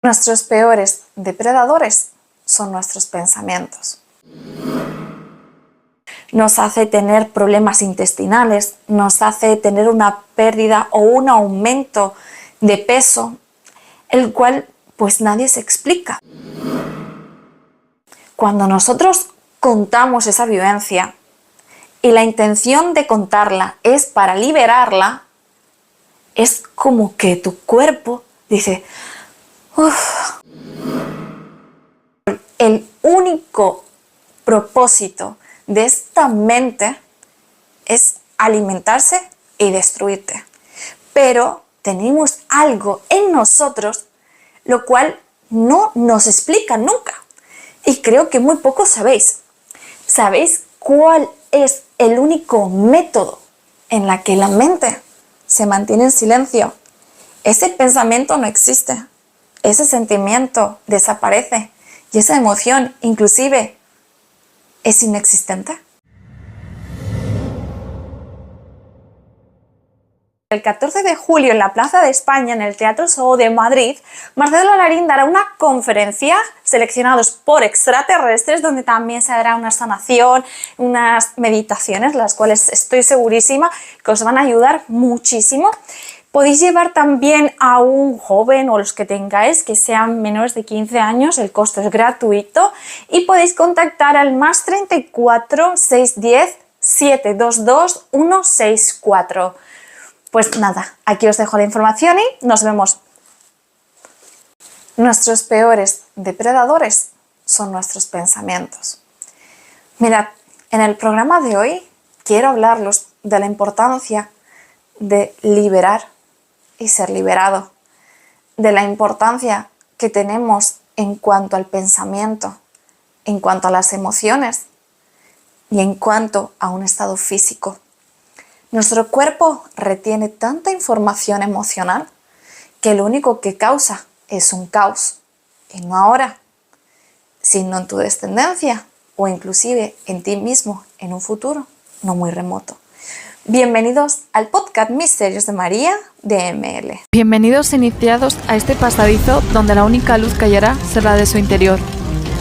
Nuestros peores depredadores son nuestros pensamientos. Nos hace tener problemas intestinales, nos hace tener una pérdida o un aumento de peso, el cual pues nadie se explica. Cuando nosotros contamos esa vivencia y la intención de contarla es para liberarla, es como que tu cuerpo dice, uff. El único propósito de esta mente es alimentarse y destruirte. Pero tenemos algo en nosotros lo cual no nos explica nunca. Y creo que muy poco sabéis. ¿Sabéis cuál es el único método en la que la mente se mantiene en silencio? Ese pensamiento no existe. Ese sentimiento desaparece. Y esa emoción, inclusive, es inexistente. El 14 de julio en la Plaza de España, en el Teatro SOO de Madrid, Marcelo Larín dará una conferencia seleccionados por extraterrestres, donde también se dará una sanación, unas meditaciones, las cuales estoy segurísima que os van a ayudar muchísimo. Podéis llevar también a un joven o los que tengáis que sean menores de 15 años, el costo es gratuito y podéis contactar al +34 610 722 164. Pues nada, aquí os dejo la información y nos vemos. Nuestros peores depredadores son nuestros pensamientos. Mirad, en el programa de hoy quiero hablaros de la importancia de liberar y ser liberado, de la importancia que tenemos en cuanto al pensamiento, en cuanto a las emociones y en cuanto a un estado físico. Nuestro cuerpo retiene tanta información emocional que lo único que causa es un caos, y no ahora, sino en tu descendencia o inclusive en ti mismo en un futuro no muy remoto. Bienvenidos al podcast Misterios de María de ML. Bienvenidos iniciados a este pasadizo donde la única luz que hallará será de su interior.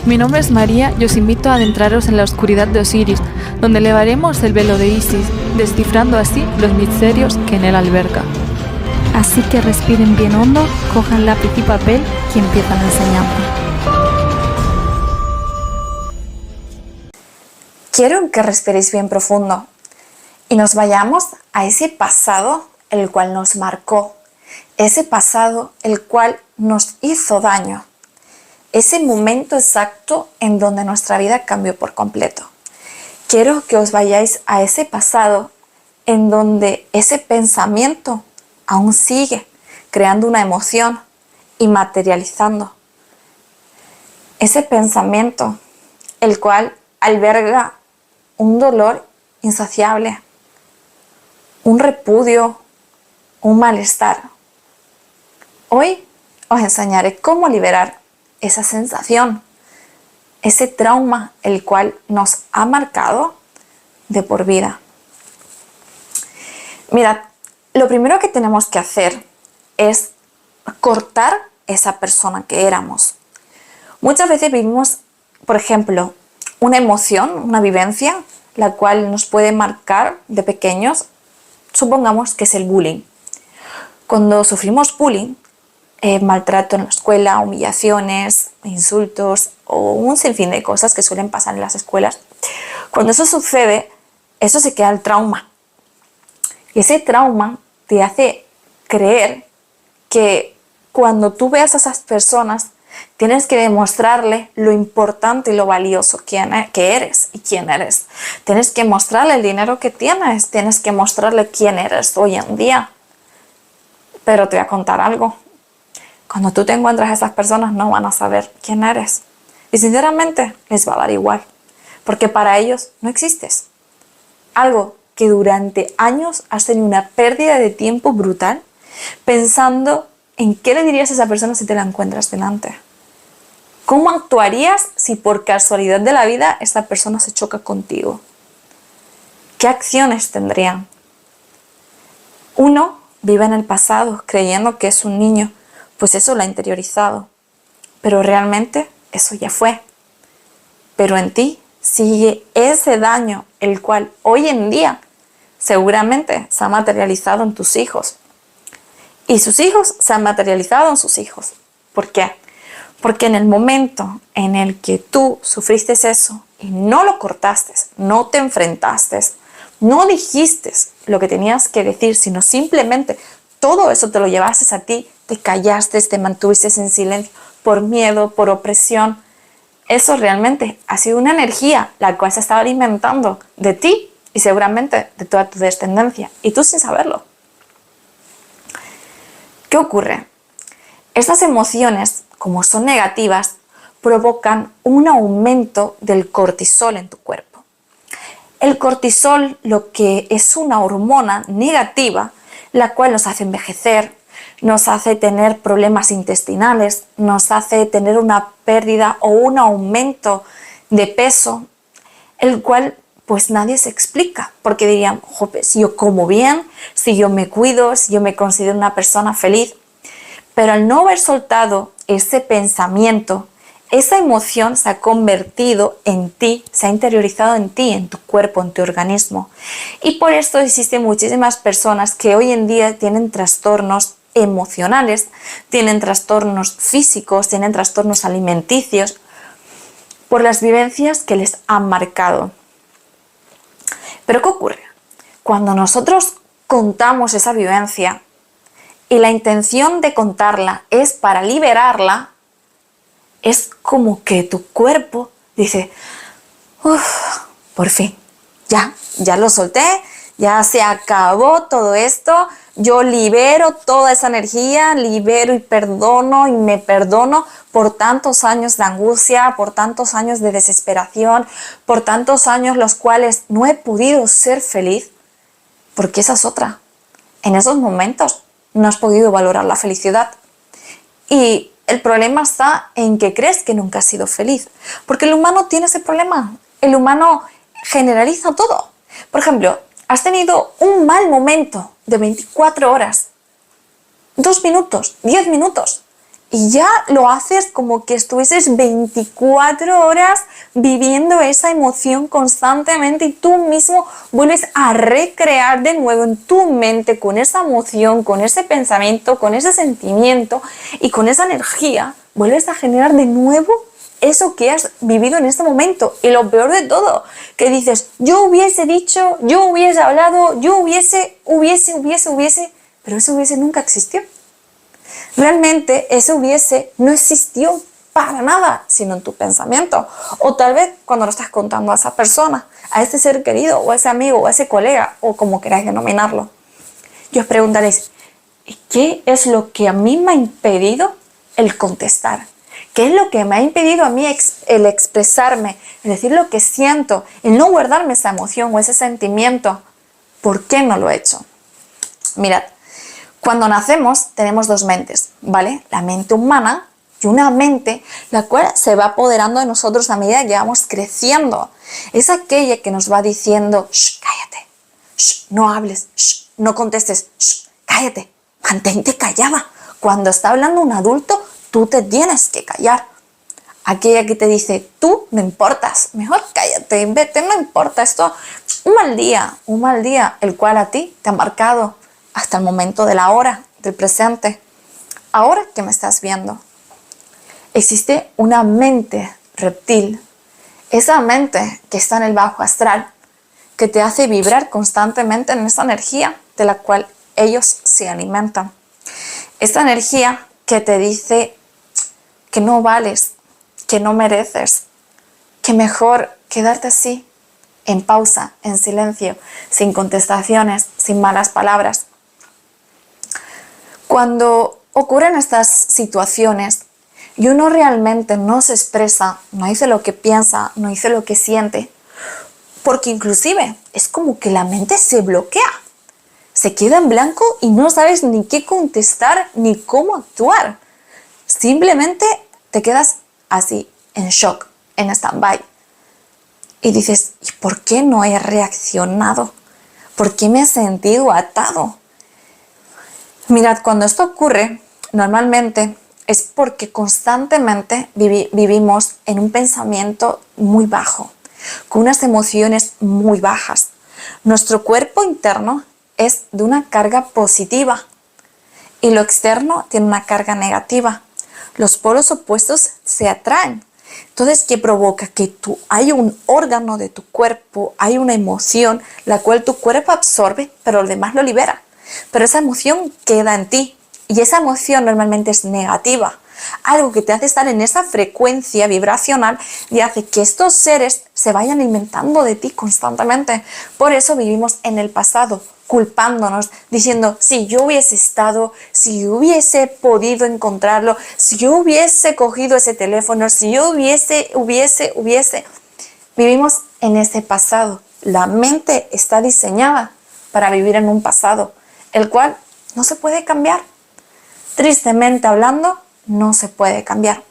Mi nombre es María y os invito a adentraros en la oscuridad de Osiris, donde elevaremos el velo de Isis, descifrando así los misterios que en él alberga. Así que respiren bien hondo, cojan lápiz y papel y empiezan la enseñanza. Quiero que respiréis bien profundo y nos vayamos a ese pasado el cual nos marcó, ese pasado el cual nos hizo daño, ese momento exacto en donde nuestra vida cambió por completo. Quiero que os vayáis a ese pasado en donde ese pensamiento aún sigue creando una emoción y materializando. Ese pensamiento el cual alberga un dolor insaciable, un repudio, un malestar. Hoy os enseñaré cómo liberar esa sensación, ese trauma el cual nos ha marcado de por vida. Mirad, lo primero que tenemos que hacer es cortar esa persona que éramos. Muchas veces vivimos, por ejemplo, una emoción, una vivencia, la cual nos puede marcar de pequeños. Supongamos que es el bullying. Cuando sufrimos bullying, maltrato en la escuela, humillaciones, insultos o un sinfín de cosas que suelen pasar en las escuelas, cuando eso sucede, eso se queda el trauma. Y ese trauma te hace creer que cuando tú veas a esas personas, tienes que demostrarle lo importante y lo valioso que eres y quién eres. Tienes que mostrarle el dinero que tienes, tienes que mostrarle quién eres hoy en día. Pero te voy a contar algo. Cuando tú te encuentras a esas personas no van a saber quién eres. Y sinceramente les va a dar igual. Porque para ellos no existes. Algo que durante años has tenido una pérdida de tiempo brutal pensando en qué le dirías a esa persona si te la encuentras delante. ¿Cómo actuarías si por casualidad de la vida esta persona se choca contigo? ¿Qué acciones tendrían? Uno vive en el pasado creyendo que es un niño, pues eso lo ha interiorizado. pero realmente eso ya fue. Pero en ti sigue ese daño, el cual hoy en día seguramente se ha materializado en tus hijos. Y sus hijos se han materializado en sus hijos. ¿Por qué? Porque en el momento en el que tú sufriste eso y no lo cortaste, no te enfrentaste, no dijiste lo que tenías que decir, sino simplemente todo eso te lo llevaste a ti, te callaste, te mantuviste en silencio por miedo, por opresión. Eso realmente ha sido una energía la cual se estaba alimentando de ti y seguramente de toda tu descendencia, y tú sin saberlo. ¿Qué ocurre? Estas emociones, como son negativas, provocan un aumento del cortisol en tu cuerpo. El cortisol, lo que es una hormona negativa, la cual nos hace envejecer, nos hace tener problemas intestinales, nos hace tener una pérdida o un aumento de peso, el cual pues nadie se explica, porque dirían, joder, si yo como bien, si yo me cuido, si yo me considero una persona feliz, pero al no haber soltado ese pensamiento, esa emoción se ha convertido en ti, se ha interiorizado en ti, en tu cuerpo, en tu organismo. Y por esto existen muchísimas personas que hoy en día tienen trastornos emocionales, tienen trastornos físicos, tienen trastornos alimenticios, por las vivencias que les han marcado. Pero ¿qué ocurre? Cuando nosotros contamos esa vivencia y la intención de contarla es para liberarla, es como que tu cuerpo dice, uff, por fin, ya lo solté, ya se acabó todo esto, yo libero toda esa energía, libero y me perdono por tantos años de angustia, por tantos años de desesperación, por tantos años los cuales no he podido ser feliz, porque esa es otra. En esos momentos no has podido valorar la felicidad. Y el problema está en que crees que nunca has sido feliz, porque el humano tiene ese problema. El humano generaliza todo. Por ejemplo, has tenido un mal momento de 24 horas, 2 minutos, 10 minutos, y ya lo haces como que estuvieses 24 horas viviendo esa emoción constantemente y tú mismo vuelves a recrear de nuevo en tu mente con esa emoción, con ese pensamiento, con ese sentimiento y con esa energía, vuelves a generar de nuevo eso que has vivido en este momento. Y lo peor de todo, que dices, yo hubiese dicho, yo hubiese hablado, yo hubiese, pero ese hubiese nunca existió. Realmente ese hubiese no existió para nada, sino en tu pensamiento. O tal vez cuando lo estás contando a esa persona, a ese ser querido, o a ese amigo, o a ese colega, o como queráis denominarlo. Y os preguntaréis, ¿qué es lo que a mí me ha impedido el contestar? ¿Qué es lo que me ha impedido a mí el expresarme, el decir lo que siento, el no guardarme esa emoción o ese sentimiento? ¿Por qué no lo he hecho? Mirad, cuando nacemos tenemos dos mentes, ¿vale? La mente humana y una mente la cual se va apoderando de nosotros a medida que vamos creciendo. Es aquella que nos va diciendo, shh, cállate, shh, no hables, shh, no contestes, shh, cállate, mantente callada. Cuando está hablando un adulto, tú te tienes que callar. Aquella que te dice, tú no importas, mejor cállate, vete, no importa esto. Un mal día, el cual a ti te ha marcado hasta el momento de la hora, del presente. Ahora que me estás viendo, existe una mente reptil, esa mente que está en el bajo astral, que te hace vibrar constantemente en esa energía de la cual ellos se alimentan. Esta energía que te dice que no vales, que no mereces, que mejor quedarte así, en pausa, en silencio, sin contestaciones, sin malas palabras. Cuando ocurren estas situaciones y uno realmente no se expresa, no dice lo que piensa, no dice lo que siente, porque inclusive es como que la mente se bloquea, se queda en blanco y no sabes ni qué contestar ni cómo actuar. Simplemente te quedas así, en shock, en stand-by. Y dices, ¿y por qué no he reaccionado? ¿Por qué me he sentido atado? Mirad, cuando esto ocurre, normalmente es porque constantemente vivimos en un pensamiento muy bajo, con unas emociones muy bajas. Nuestro cuerpo interno es de una carga positiva y lo externo tiene una carga negativa. Los polos opuestos se atraen. Entonces, ¿qué provoca? Que hay un órgano de tu cuerpo, hay una emoción, la cual tu cuerpo absorbe, pero los demás lo libera. Pero esa emoción queda en ti. Y esa emoción normalmente es negativa. Algo que te hace estar en esa frecuencia vibracional y hace que estos seres se vayan alimentando de ti constantemente. Por eso vivimos en el pasado, culpándonos, diciendo, si yo hubiese estado, si yo hubiese podido encontrarlo, si yo hubiese cogido ese teléfono, si yo hubiese. Vivimos en ese pasado. La mente está diseñada para vivir en un pasado, el cual no se puede cambiar. Tristemente hablando, no se puede cambiar.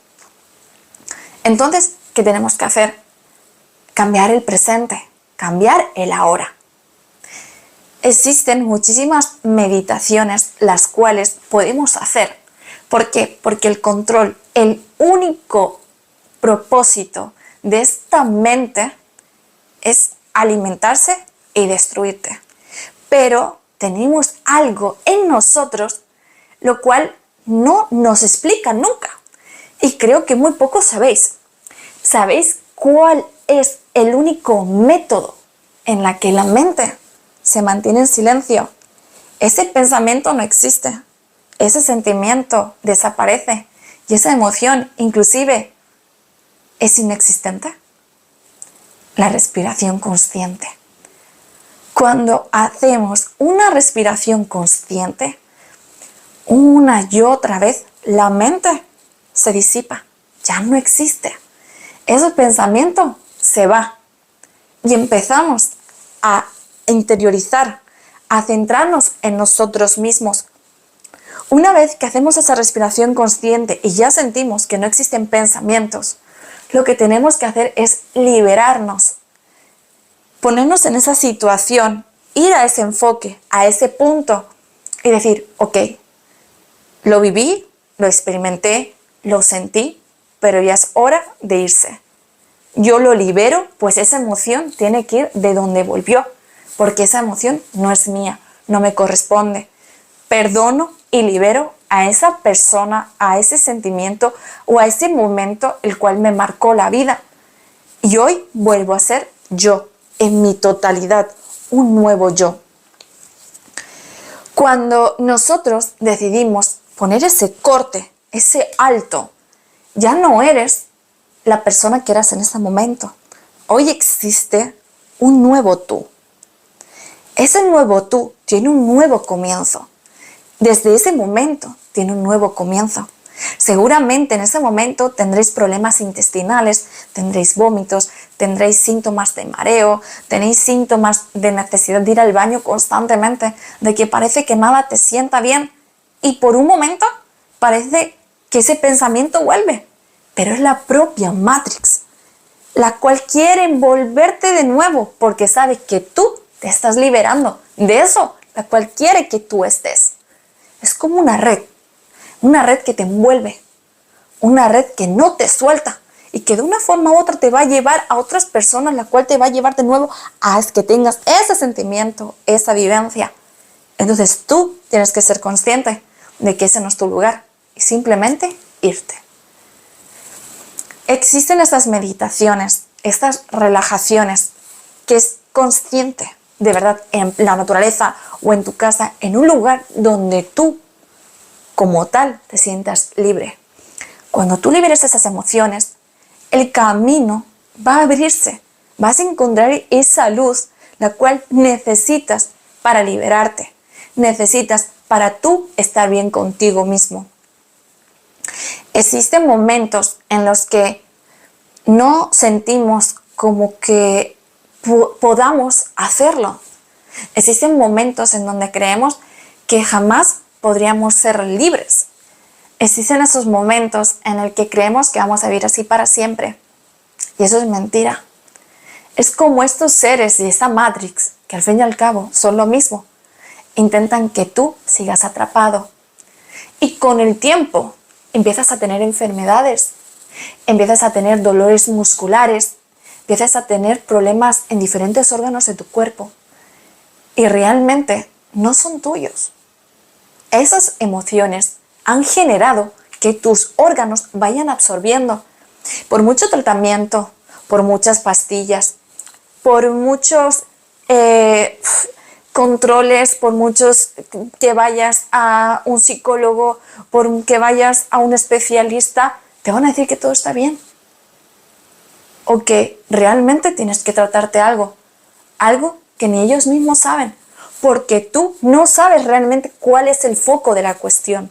Entonces, ¿qué tenemos que hacer? Cambiar el presente, cambiar el ahora. Existen muchísimas meditaciones las cuales podemos hacer. ¿Por qué? Porque el control, el único propósito de esta mente es alimentarse y destruirte. Pero tenemos algo en nosotros lo cual no nos explica nunca. Y creo que muy poco sabéis. ¿Sabéis cuál es el único método en la que la mente se mantiene en silencio? Ese pensamiento no existe. Ese sentimiento desaparece. Y esa emoción inclusive es inexistente. La respiración consciente. Cuando hacemos una respiración consciente, una y otra vez, la mente se disipa, ya no existe. Ese pensamiento se va y empezamos a interiorizar, a centrarnos en nosotros mismos. Una vez que hacemos esa respiración consciente y ya sentimos que no existen pensamientos, lo que tenemos que hacer es liberarnos, ponernos en esa situación, ir a ese enfoque, a ese punto y decir, ok, lo viví, lo experimenté, lo sentí, pero ya es hora de irse. Yo lo libero, pues esa emoción tiene que ir de donde volvió, porque esa emoción no es mía, no me corresponde. Perdono y libero a esa persona, a ese sentimiento o a ese momento el cual me marcó la vida. Y hoy vuelvo a ser yo, en mi totalidad, un nuevo yo. Cuando nosotros decidimos poner ese corte, ese alto, ya no eres la persona que eras en ese momento. Hoy existe un nuevo tú. Ese nuevo tú tiene un nuevo comienzo. Desde ese momento tiene un nuevo comienzo. Seguramente en ese momento tendréis problemas intestinales, tendréis vómitos, tendréis síntomas de mareo, tenéis síntomas de necesidad de ir al baño constantemente, de que parece que nada te sienta bien y por un momento parece que ese pensamiento vuelve, pero es la propia Matrix, la cual quiere envolverte de nuevo porque sabe que tú te estás liberando de eso, la cual quiere que tú estés. Es como una red que te envuelve, una red que no te suelta y que de una forma u otra te va a llevar a otras personas, la cual te va a llevar de nuevo a que tengas ese sentimiento, esa vivencia. Entonces tú tienes que ser consciente de que ese no es tu lugar y simplemente irte. Existen estas meditaciones, estas relajaciones, que es consciente, de verdad, en la naturaleza o en tu casa, en un lugar donde tú, como tal, te sientas libre. Cuando tú liberes esas emociones, el camino va a abrirse. Vas a encontrar esa luz, la cual necesitas para liberarte. Necesitas para tú estar bien contigo mismo. Existen momentos en los que no sentimos como que podamos hacerlo. Existen momentos en donde creemos que jamás podríamos ser libres. Existen esos momentos en el que creemos que vamos a vivir así para siempre. Y eso es mentira. Es como estos seres y esa Matrix, que al fin y al cabo son lo mismo. Intentan que tú sigas atrapado. Y con el tiempo, empiezas a tener enfermedades, empiezas a tener dolores musculares, empiezas a tener problemas en diferentes órganos de tu cuerpo y realmente no son tuyos. Esas emociones han generado que tus órganos vayan absorbiendo por mucho tratamiento, por muchas pastillas, por muchos controles, por muchos que vayas a un psicólogo, por que vayas a un especialista, te van a decir que todo está bien. O que realmente tienes que tratarte algo que ni ellos mismos saben, porque tú no sabes realmente cuál es el foco de la cuestión.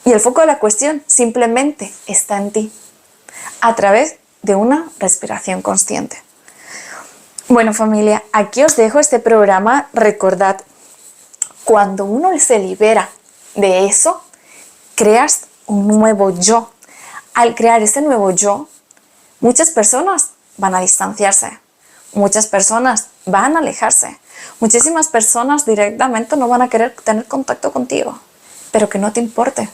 Y el foco de la cuestión simplemente está en ti, a través de una respiración consciente. Bueno, familia, aquí os dejo este programa. Recordad, cuando uno se libera de eso, creas un nuevo yo. Al crear ese nuevo yo, muchas personas van a distanciarse, muchas personas van a alejarse, muchísimas personas directamente no van a querer tener contacto contigo, pero que no te importe.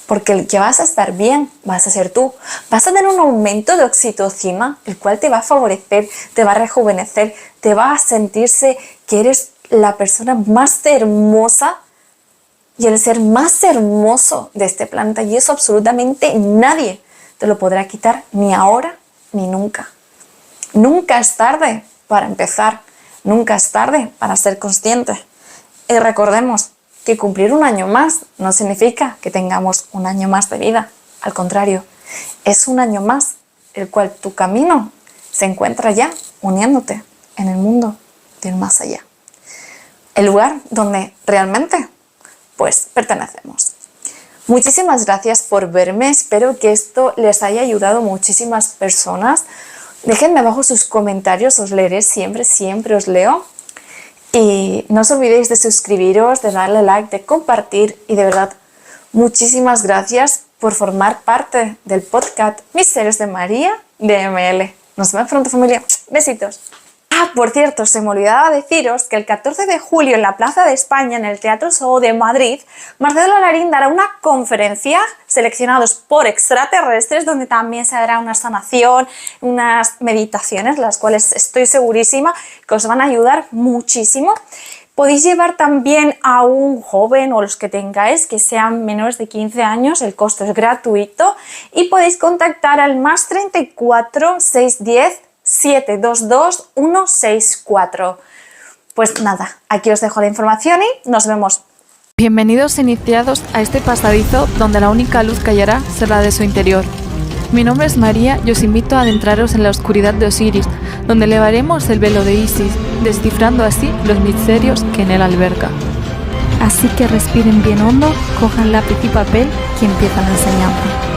Porque el que vas a estar bien vas a ser tú. Vas a tener un aumento de oxitocina, el cual te va a favorecer, te va a rejuvenecer, te va a sentirse que eres la persona más hermosa y el ser más hermoso de este planeta. Y eso absolutamente nadie te lo podrá quitar, ni ahora ni nunca. Nunca es tarde para empezar. Nunca es tarde para ser consciente. Y recordemos que cumplir un año más no significa que tengamos un año más de vida. Al contrario, es un año más el cual tu camino se encuentra ya uniéndote en el mundo del más allá. El lugar donde realmente pues pertenecemos. Muchísimas gracias por verme. Espero que esto les haya ayudado a muchísimas personas. Déjenme abajo sus comentarios, os leeré siempre, siempre os leo. Y no os olvidéis de suscribiros, de darle like, de compartir y de verdad, muchísimas gracias por formar parte del podcast Misterios de María de ML. Nos vemos pronto, familia. Besitos. Ah, por cierto, se me olvidaba deciros que el 14 de julio en la Plaza de España, en el Teatro SOO de Madrid, Marcelo Larín dará una conferencia seleccionados por extraterrestres, donde también se dará una sanación, unas meditaciones, las cuales estoy segurísima que os van a ayudar muchísimo. Podéis llevar también a un joven o los que tengáis que sean menores de 15 años, el costo es gratuito y podéis contactar al +34 610 722 164. Pues nada, aquí os dejo la información y nos vemos. Bienvenidos iniciados a este pasadizo donde la única luz que hallará será de su interior. Mi nombre es María y os invito a adentraros en la oscuridad de Osiris, donde elevaremos el velo de Isis, descifrando así los misterios que en él alberga. Así que respiren bien hondo, cojan lápiz y papel y empiezan la enseñanza.